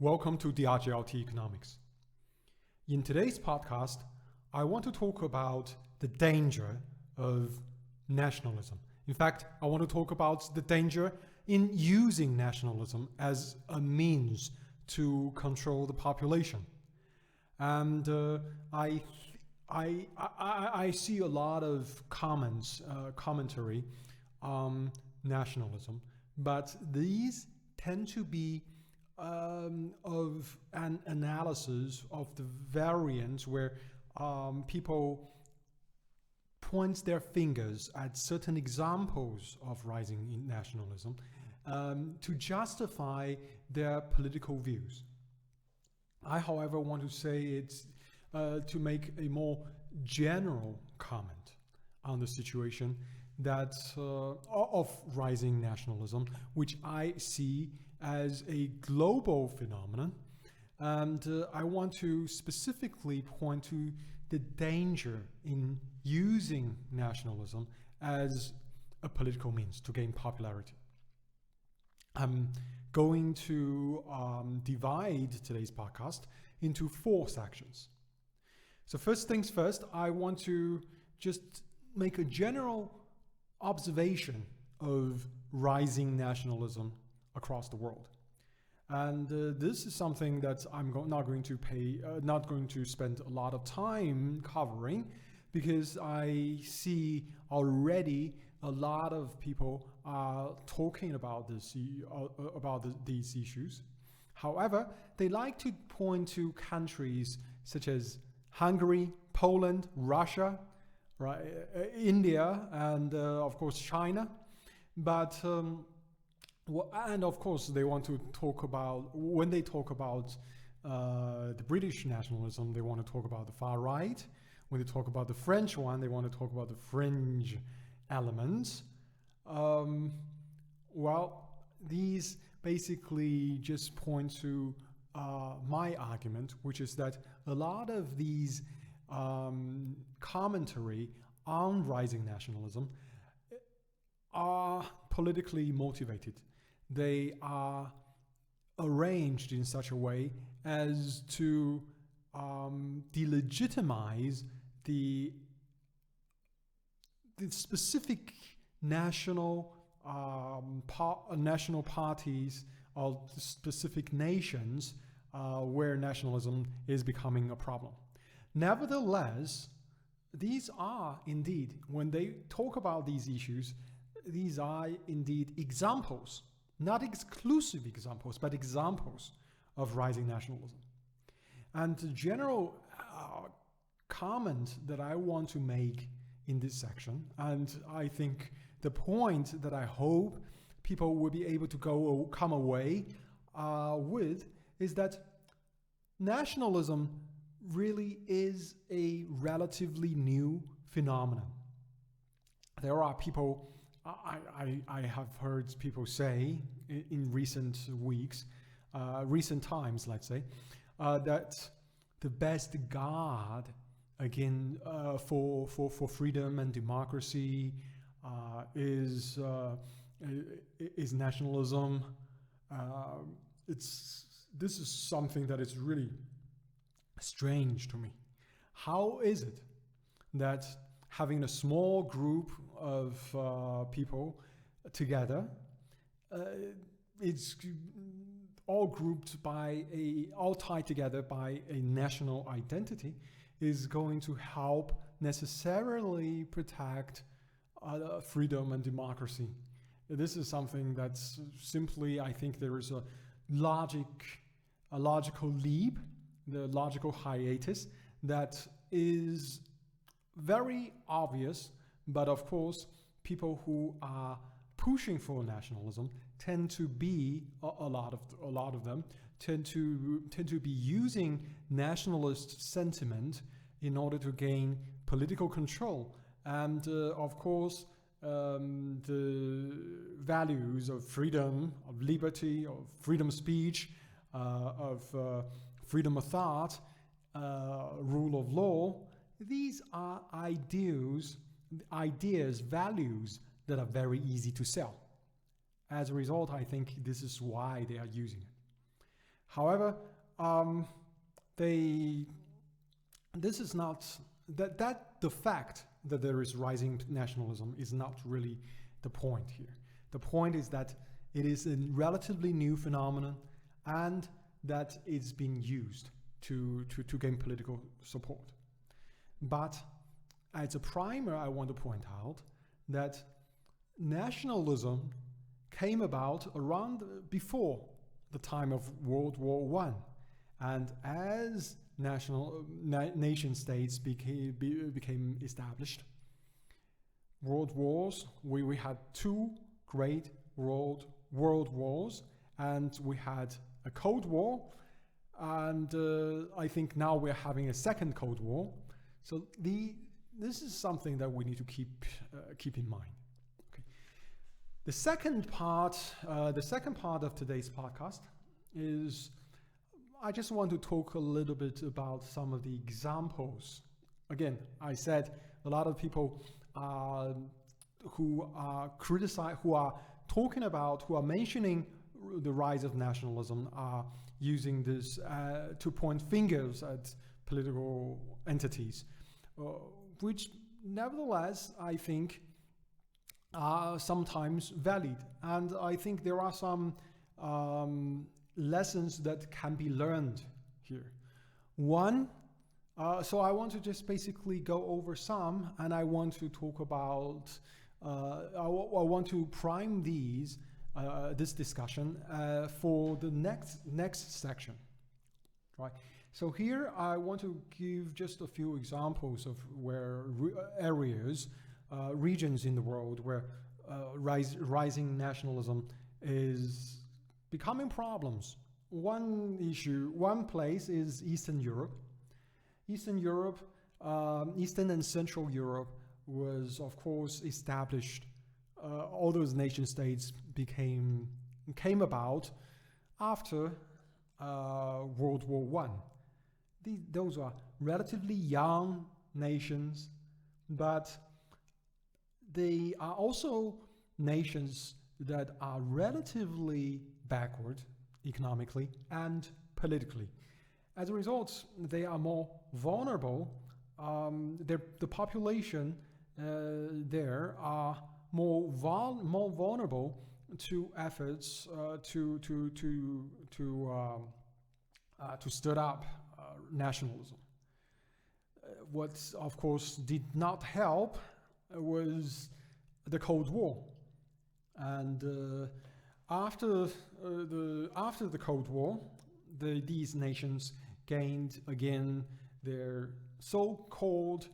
Welcome to DrJLT Economics. In today's podcast, I want to talk about the danger of nationalism. In fact, I want to talk about the danger in using nationalism as a means to control the population. And I see a lot of commentary on nationalism, but these tend to be of an analysis of the variants where people point their fingers at certain examples of rising nationalism to justify their political views. I, however, want to say it's to make a more general comment on the situation that of rising nationalism, which I see as a global phenomenon. And I want to specifically point to the danger in using nationalism as a political means to gain popularity. I'm going to divide today's podcast into 4 sections. So first things first, I want to just make a general observation of rising nationalism across the world. And this is something that I'm not going to spend a lot of time covering, because I see already a lot of people are talking about these issues. However, they like to point to countries such as Hungary, Poland, Russia, right, India, and of course China. But and of course they want to talk about, when they talk about the British nationalism, they want to talk about the far right. When they talk about the French one, they want to talk about the fringe elements. Well, these basically just point to my argument, which is that a lot of these commentary on rising nationalism are politically motivated. They are arranged in such a way as to delegitimize the specific national parties of specific nations where nationalism is becoming a problem. Nevertheless, these are indeed, when they talk about these issues, these are indeed examples, not exclusive examples, but examples of rising nationalism. And the general comment that I want to make in this section, and I think the point that I hope people will be able to come away with, is that nationalism really is a relatively new phenomenon. There are people, I have heard people say in recent weeks, recent times, let's say, that the best guard again for freedom and democracy is nationalism. This is something that is really strange to me. How is it that having a small group of people together, it's all tied together by a national identity, is going to help necessarily protect freedom and democracy? This is something that's simply, I think there is a logical leap, the logical hiatus that is very obvious. But of course, people who are pushing for nationalism tend to be a lot of them tend to be using nationalist sentiment in order to gain political control. And of course, the values of freedom, of liberty, of freedom of speech, of freedom of thought, rule of law, these are ideas, values that are very easy to sell. As a result, I think this is why they are using it. However, this is not the fact that there is rising nationalism is not really the point here. The point is that it is a relatively new phenomenon and that it's being used to gain political support. But as a primer, I want to point out that nationalism came about around before the time of World War I. And as nation states became established, world wars, we had two great world wars, and we had a Cold War, and I think now we're having a second Cold War. So this is something that we need to keep in mind. Okay. The second part of today's podcast is I just want to talk a little bit about some of the examples. Again, I said a lot of people who are mentioning the rise of nationalism are using this to point fingers at political entities, which nevertheless I think are sometimes valid. And I think there are some lessons that can be learned here. One, so I want to just basically go over some, and I want to talk about, I want to prime this discussion for the next section, right? So here I want to give just a few examples of where regions in the world where rising nationalism is becoming problems. One place is Eastern Europe. Eastern and Central Europe was, of course, established. All those nation states came about after World War I. Those are relatively young nations, but they are also nations that are relatively backward economically and politically. As a result, they are more vulnerable. The population there are more vulnerable to efforts to stir up nationalism. What, of course, did not help was the Cold War. And after the Cold War, these nations gained again their so-called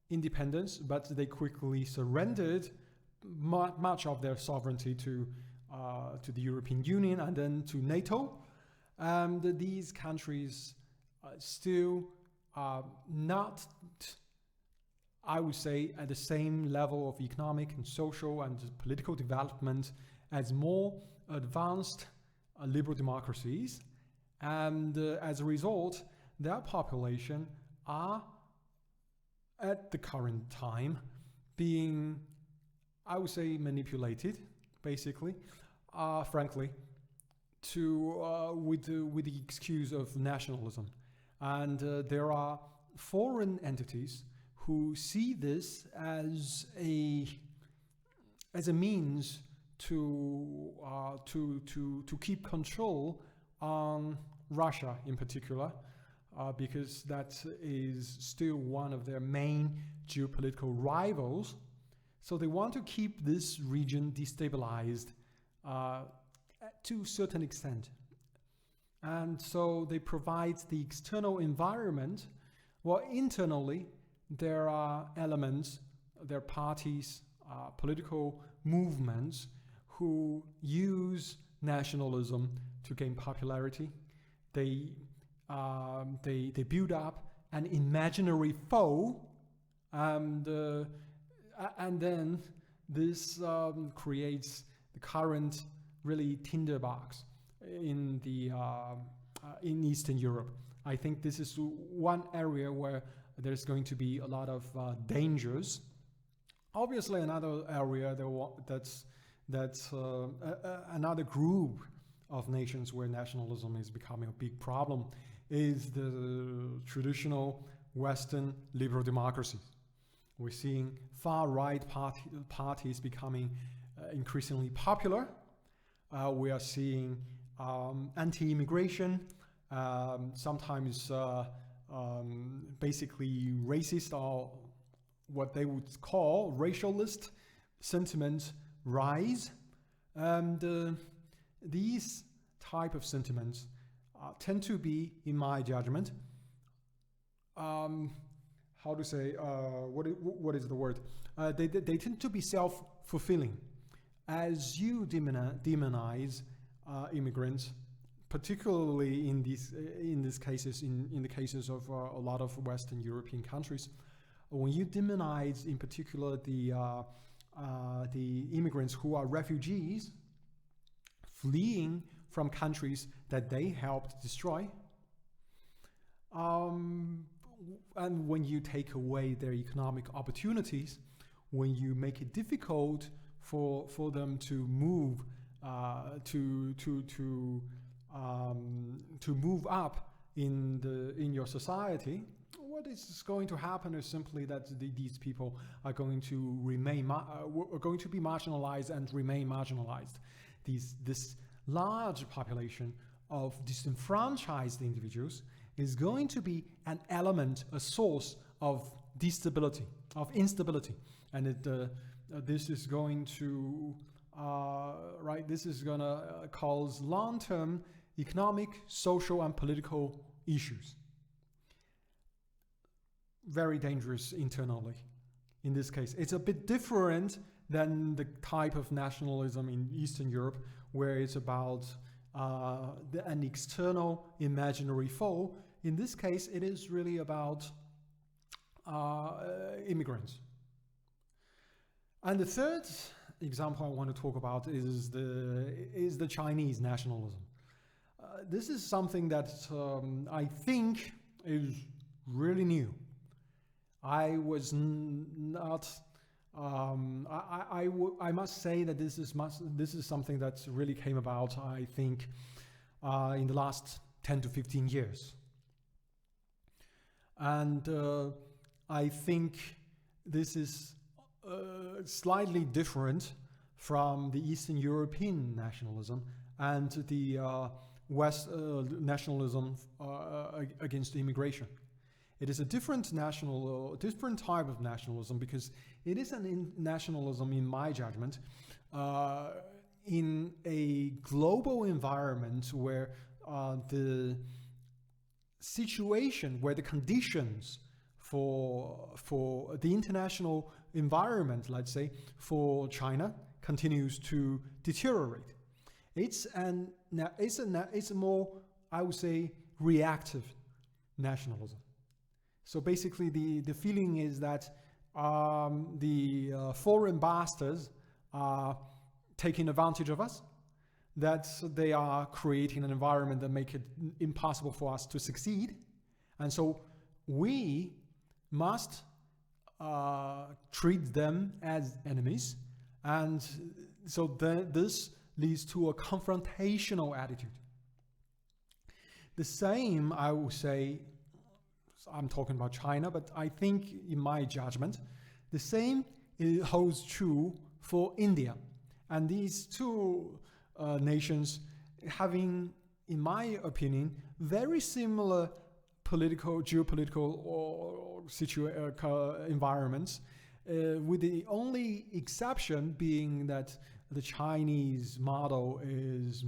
independence, but they quickly surrendered much of their sovereignty to the European Union and then to NATO. And these countries still are not, I would say, at the same level of economic and social and political development as more advanced liberal democracies. And as a result, their population are, at the current time, being, I would say, manipulated, basically, frankly, with the excuse of nationalism. And there are foreign entities who see this as a means to keep control on Russia in particular, because that is still one of their main geopolitical rivals. So they want to keep this region destabilized to a certain extent. And so they provide the external environment, while internally there are elements, there are parties, political movements who use nationalism to gain popularity. They build up an imaginary foe, and then this creates the current really tinderbox in Eastern Europe. I think this is one area where there's going to be a lot of dangers. Obviously, another area that's another group of nations where nationalism is becoming a big problem is the traditional Western liberal democracies. We're seeing far-right parties becoming increasingly popular. We are seeing anti-immigration, sometimes basically racist or what they would call racialist sentiment rise. And these type of sentiments tend to be, in my judgment, how to say, what is the word? They tend to be self-fulfilling. As you demonize immigrants, particularly in the cases of a lot of Western European countries, when you demonize, in particular, the immigrants who are refugees fleeing from countries that they helped destroy, and when you take away their economic opportunities, when you make it difficult for them to move to move up in your society, what is going to happen is simply that these people are going to remain are going to be marginalized and remain marginalized. This large population of disenfranchised individuals is going to be an element, a source of destability, of instability, and this is going to this is going to cause long-term economic, social, and political issues. Very dangerous internally. In this case, it's a bit different than the type of nationalism in Eastern Europe, where it's about an external imaginary foe. In this case, it is really about immigrants. And the third example I want to talk about is the Chinese nationalism. This is something that I think is really new. I was not. I must say that this is something that really came about, I think, in the last 10 to 15 years. And I think this is slightly different from the Eastern European nationalism and the West nationalism against immigration. It is a different type of nationalism, because it is nationalism, in my judgment, in a global environment where the situation, where the conditions for the international environment, let's say, for China continues to deteriorate. It's a more, I would say, reactive nationalism. So basically, the feeling is that the foreign bastards are taking advantage of us, that they are creating an environment that makes it impossible for us to succeed, and so we must treat them as enemies, and so this leads to a confrontational attitude. The same, I would say, I'm talking about China, but I think, in my judgment, the same holds true for India. And these two nations having, in my opinion, very similar geopolitical environments, with the only exception being that the Chinese model is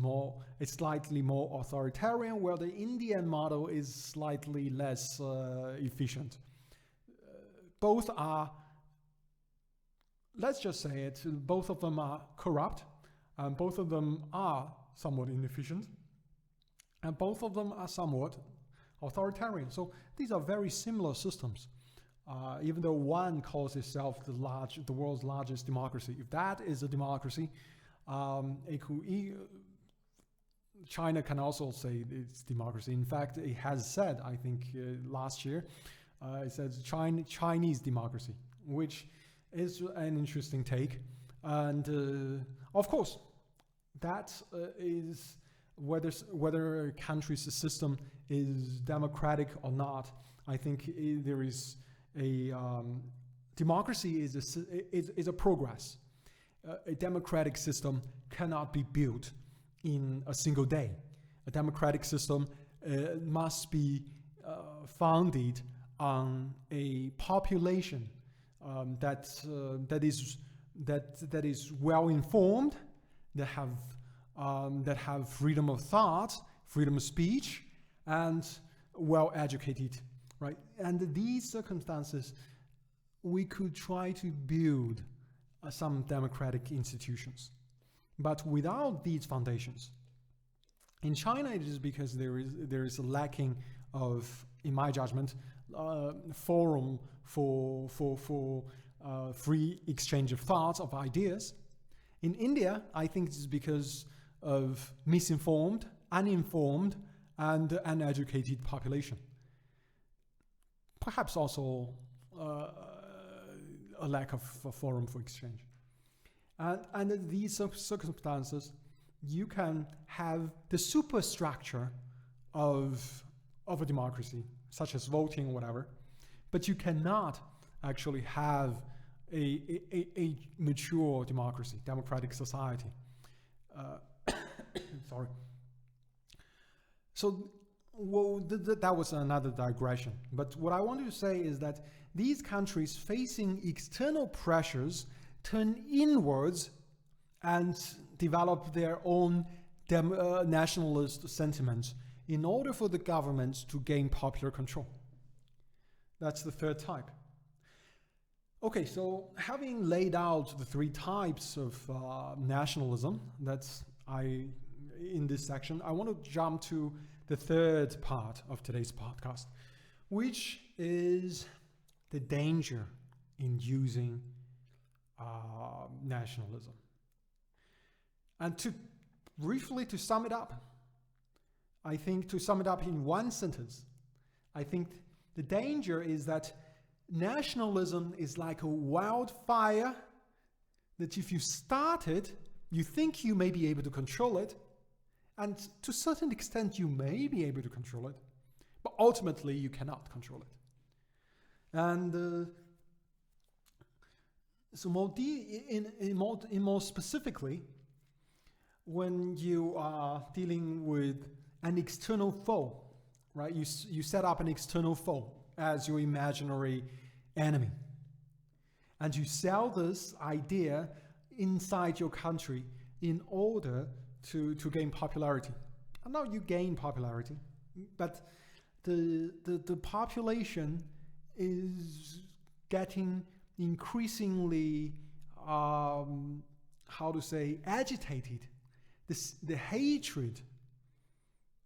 slightly more authoritarian, while the Indian model is slightly less efficient. Both are, let's just say it, both of them are corrupt, and both of them are somewhat inefficient, and both of them are somewhat authoritarian. So these are very similar systems. Even though one calls itself the world's largest democracy. If that is a democracy, China can also say it's democracy. In fact, it has said, I think last year, it says Chinese democracy, which is an interesting take. And of course, that is whether a country's system is democratic or not, I think there is a democracy is a progress. A democratic system cannot be built in a single day. A democratic system must be founded on a population that is well informed, that have freedom of thought, freedom of speech, and well educated, right? And these circumstances, we could try to build some democratic institutions, but without these foundations, in China, it is because there is a lacking of, in my judgment, forum for free exchange of thoughts, of ideas. In India, I think it's because of misinformed, uninformed, and uneducated population. Perhaps also a lack of a forum for exchange. And under these circumstances, you can have the superstructure of a democracy, such as voting or whatever, but you cannot actually have a mature democracy, democratic society. Sorry. So, well, that was another digression. But what I wanted to say is that these countries facing external pressures turn inwards and develop their own nationalist sentiments in order for the government to gain popular control. That's the third type. Okay, so having laid out the three types of nationalism in this section, I want to jump to the third part of today's podcast, which is the danger in using nationalism. And to sum it up, I think to sum it up in one sentence, I think the danger is that nationalism is like a wildfire that if you start it, you think you may be able to control it, and to a certain extent you may be able to control it, but ultimately you cannot control it. And so more specifically, when you are dealing with an external foe, right? You set up an external foe as your imaginary enemy, and you sell this idea inside your country in order to gain popularity. And now you gain popularity, but the population is getting increasingly agitated. The hatred,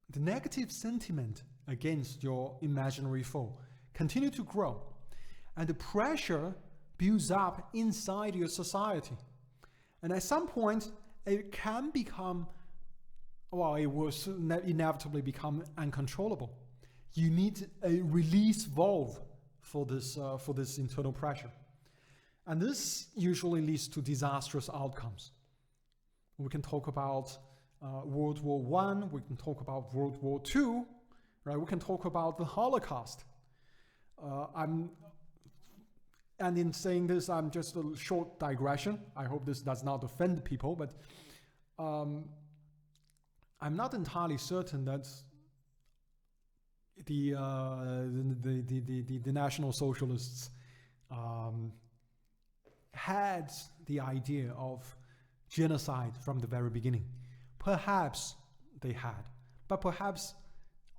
the negative sentiment against your imaginary foe continue to grow, and the pressure builds up inside your society. And at some point, it can become, it will inevitably become uncontrollable. You need a release valve for this internal pressure. And this usually leads to disastrous outcomes. We can talk about World War I, we can talk about World War II, right? We can talk about the Holocaust. And in saying this, I'm just a short digression. I hope this does not offend people, but I'm not entirely certain that the National Socialists had the idea of genocide from the very beginning. Perhaps they had, but perhaps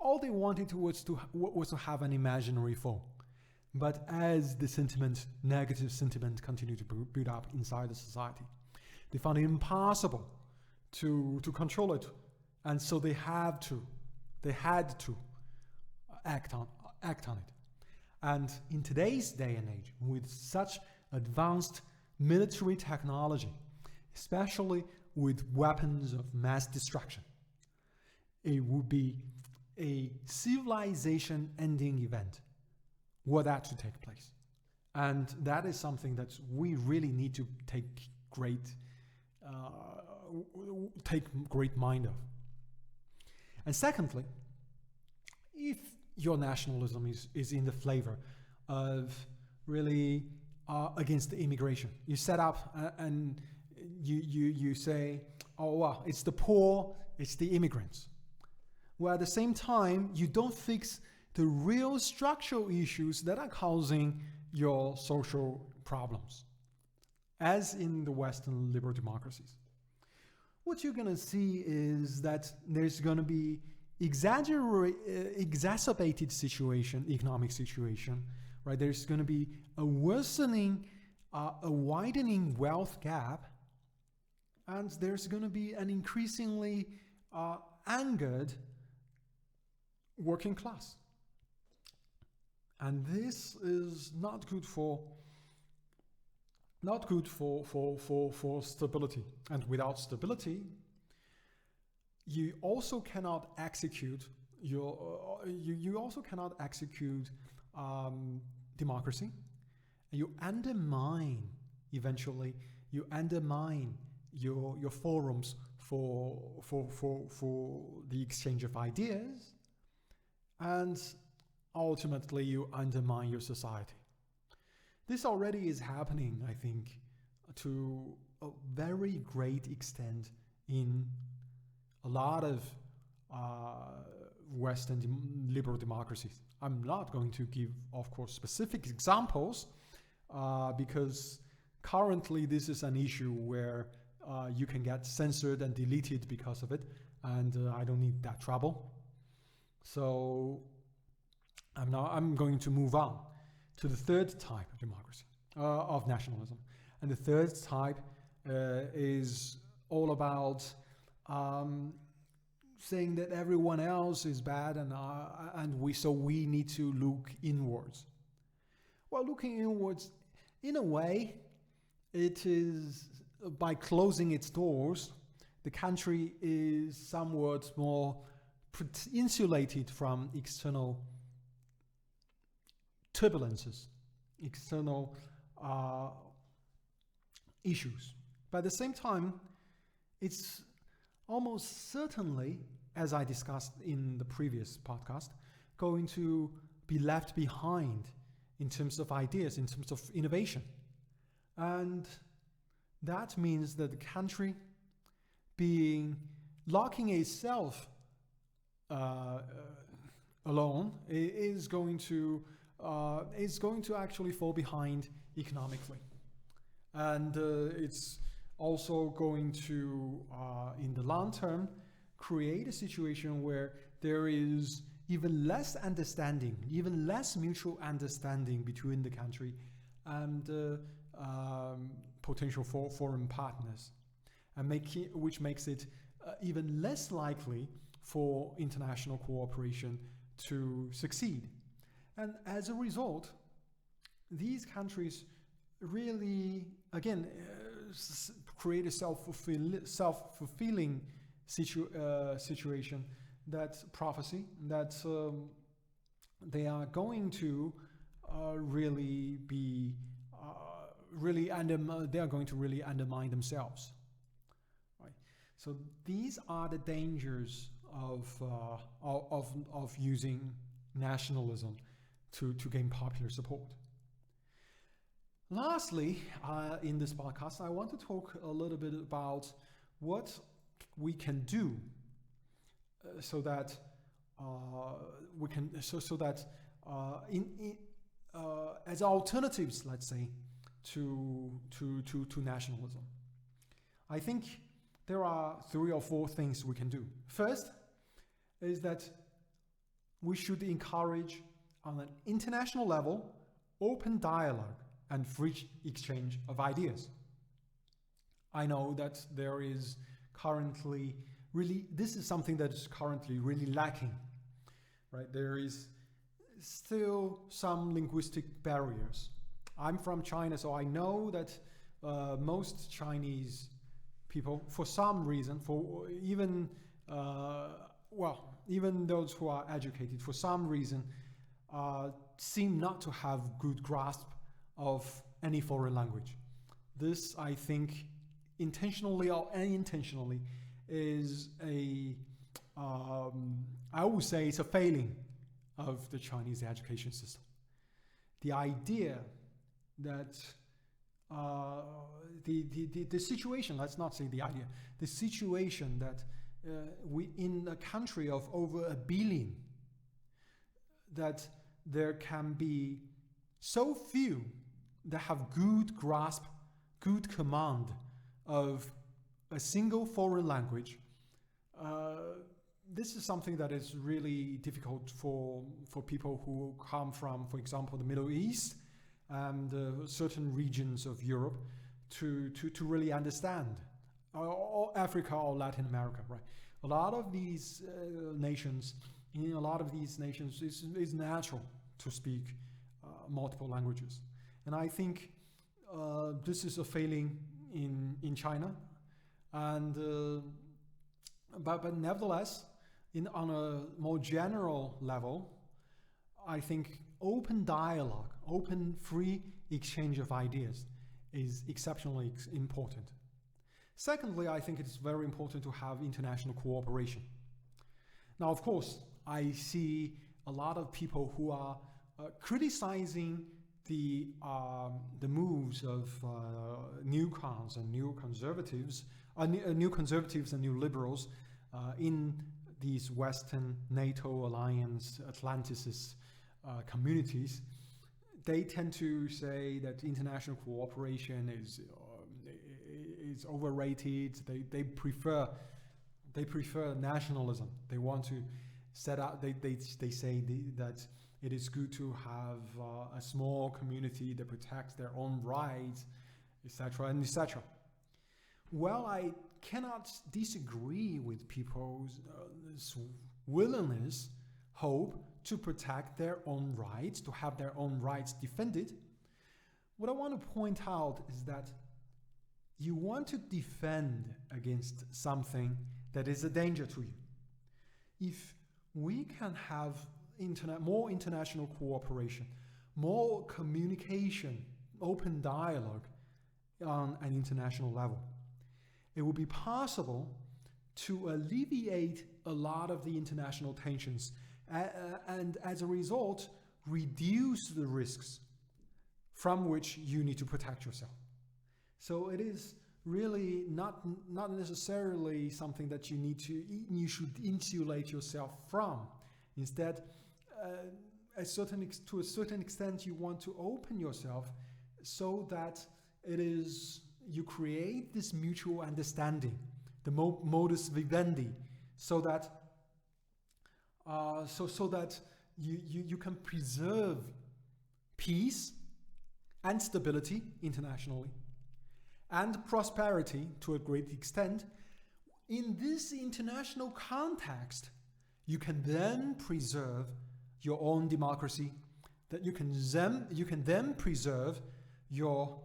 all they wanted was to have an imaginary foe. But as the negative sentiment continued to build up inside the society, they found it impossible to control it, and so they had to act on it. And in today's day and age, with such advanced military technology, especially with weapons of mass destruction, it would be a civilization-ending event were that to take place. And that is something that we really need to take great mind of. And secondly, if your nationalism is in the flavor of really against the immigration, you set up and you say, oh, well, it's the poor, it's the immigrants. Well, at the same time, you don't fix the real structural issues that are causing your social problems, as in the Western liberal democracies. What you're going to see is that there's going to be exacerbated situation, economic situation, right? There's going to be a worsening, a widening wealth gap, and there's going to be an increasingly angered working class. And this is not good for stability. And without stability, you also cannot execute democracy. And you undermine, eventually, your forums for the exchange of ideas, and ultimately you undermine your society. This already is happening, I think, to a very great extent in a lot of Western liberal democracies. I'm not going to give, of course, specific examples because currently this is an issue where you can get censored and deleted because of it, and I don't need that trouble. So I'm going to move on to the third type of democracy, of nationalism. And the third type is all about saying that everyone else is bad and we need to look inwards. Well, looking inwards, in a way, it is by closing its doors, the country is somewhat more insulated from external turbulences, external issues. But at the same time, it's almost certainly, as I discussed in the previous podcast, going to be left behind in terms of ideas, in terms of innovation. And that means that the country locking itself alone is going to actually fall behind economically, and it's also going to, in the long term, create a situation where there is even less understanding, even less mutual understanding between the country and potential foreign partners, and which makes it even less likely for international cooperation to succeed. And as a result, these countries really, again, create a self-fulfilling situation, that prophecy, that they are going to really undermine themselves. Right? So these are the dangers of using nationalism to gain popular support. Lastly, in this podcast, I want to talk a little bit about what we can do so that as alternatives, let's say, to nationalism. I think there are 3 or 4 things we can do. First is that we should encourage, on an international level, open dialogue and free exchange of ideas. I know that there is currently this is something that is currently really lacking, right? There is still some linguistic barriers. I'm from China, so I know that most Chinese people, for some reason, even those who are educated, for some reason, seem not to have good grasp of any foreign language. This, I think, intentionally or unintentionally, is a I would say it's a failing of the Chinese education system. The idea that the situation, let's not say the idea, the situation that we in a country of over 1 billion, that there can be so few that have good grasp, good command of a single foreign language. This is something that is really difficult for people who come from, for example, the Middle East and certain regions of Europe to really understand, or Africa or Latin America, right? A lot of these nations, in a lot of these nations, it's natural to speak multiple languages. And I think this is a failing in China. And but nevertheless, on a more general level, I think open dialogue, open free exchange of ideas is exceptionally important. Secondly, I think it's very important to have international cooperation. Now, of course, I see a lot of people who are criticizing the moves of newcons and new conservatives and new liberals in these Western NATO alliance Atlanticist communities. They tend to say that international cooperation is overrated. They prefer nationalism. They want to set up. They say that it is good to have a small community that protects their own rights, etc. and etc. Well, I cannot disagree with people's willingness, hope to protect their own rights, to have their own rights defended. What I want to point out is that you want to defend against something that is a danger to you. If we can have more international cooperation, more communication, open dialogue on an international level, it will be possible to alleviate a lot of the international tensions and as a result, reduce the risks from which you need to protect yourself. So it is really not necessarily something that you should insulate yourself from. Instead, to a certain extent, you want to open yourself so that you create this mutual understanding, the modus vivendi, so that you can preserve peace and stability internationally and prosperity to a great extent. In this international context, you can then preserve your own democracy, that you can then preserve your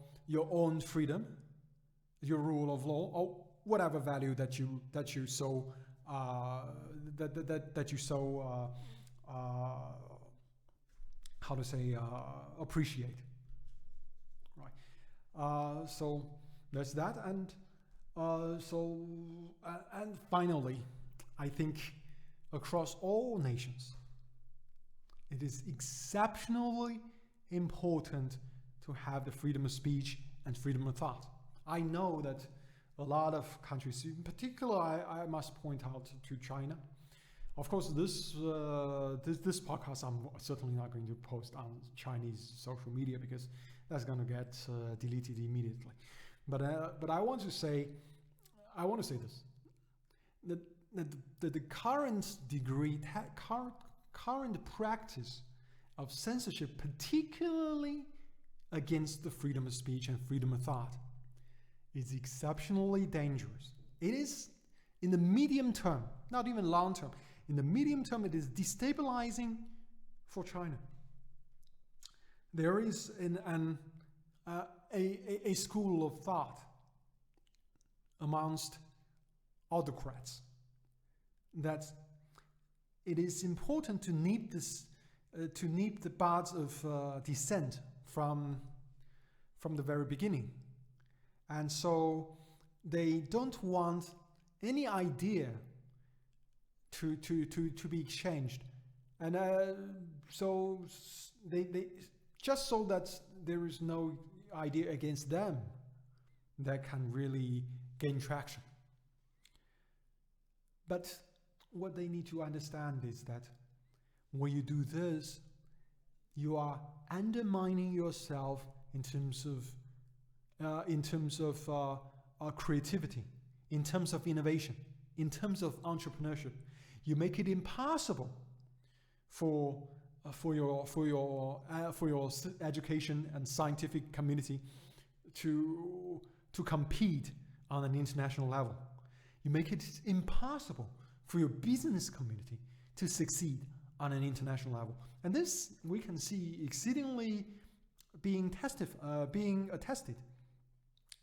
own freedom, your rule of law, or whatever value that you so appreciate, right? So there's that, and finally, I think across all nations, it is exceptionally important to have the freedom of speech and freedom of thought. I know that a lot of countries, in particular, I must point out to China. Of course, this podcast I'm certainly not going to post on Chinese social media because that's going to get deleted immediately. But I want to say this: that the current current practice of censorship, particularly against the freedom of speech and freedom of thought, is exceptionally dangerous. It is, in the medium term, not even long term, in the medium term, it is destabilizing for China. There is a school of thought amongst autocrats that it is important to nip the buds of dissent from the very beginning. And so they don't want any idea to be exchanged. And so they just so that there is no idea against them that can really gain traction. But what they need to understand is that when you do this, you are undermining yourself in terms of creativity, in terms of innovation, in terms of entrepreneurship. You make it impossible for your education and scientific community to compete on an international level. You make it impossible for your business community to succeed on an international level. And this we can see exceedingly being attested.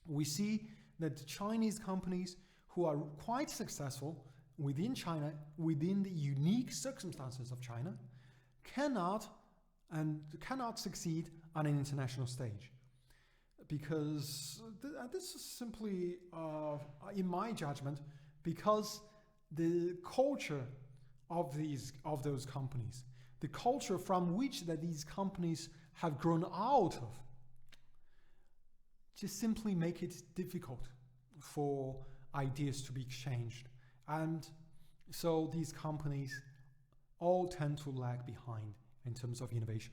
We see that Chinese companies who are quite successful within China, within the unique circumstances of China, cannot succeed on an international stage. Because this is simply, in my judgment, because the culture of those companies, the culture from which that these companies have grown out of, just simply make it difficult for ideas to be exchanged. And so these companies all tend to lag behind in terms of innovation.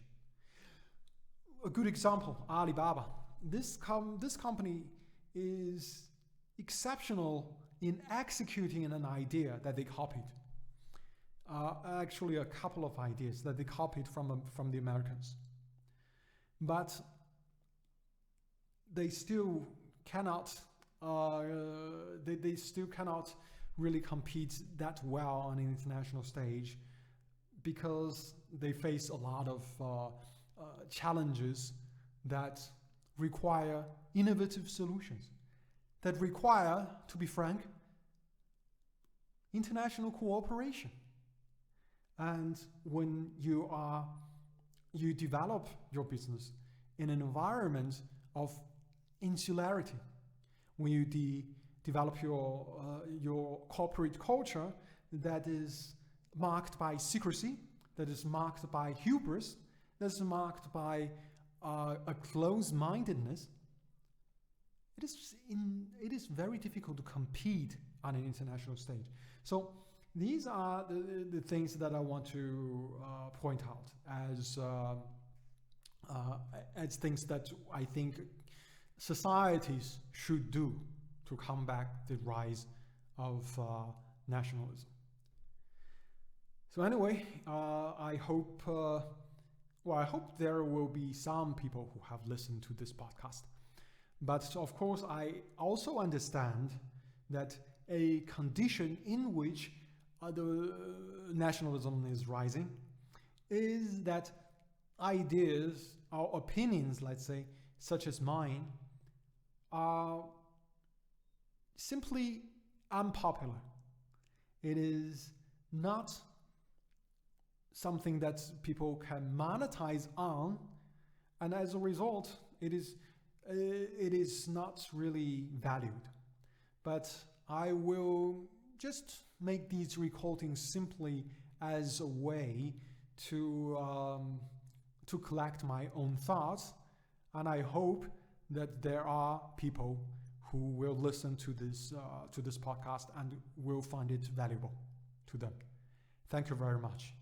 A good example, Alibaba. This company is exceptional in executing an idea that they copied. Actually, a couple of ideas that they copied from the Americans. But they still cannot. They still cannot really compete that well on an international stage because they face a lot of challenges that require innovative solutions, that require, to be frank, international cooperation. And when you develop your business in an environment of insularity, when you develop your corporate culture that is marked by secrecy, that is marked by hubris, that is marked by a closed-mindedness, it is very difficult to compete on an international stage. So these are the things that I want to point out as things that I think societies should do to combat the rise of nationalism. So anyway, I hope there will be some people who have listened to this podcast. But of course, I also understand that a condition in which the nationalism is rising is that ideas or opinions, let's say, such as mine, are simply unpopular. It is not something that people can monetize on, and as a result, it is not really valued. But I will just make these recordings simply as a way to collect my own thoughts, and I hope that there are people who will listen to this podcast and will find it valuable to them. Thank you very much.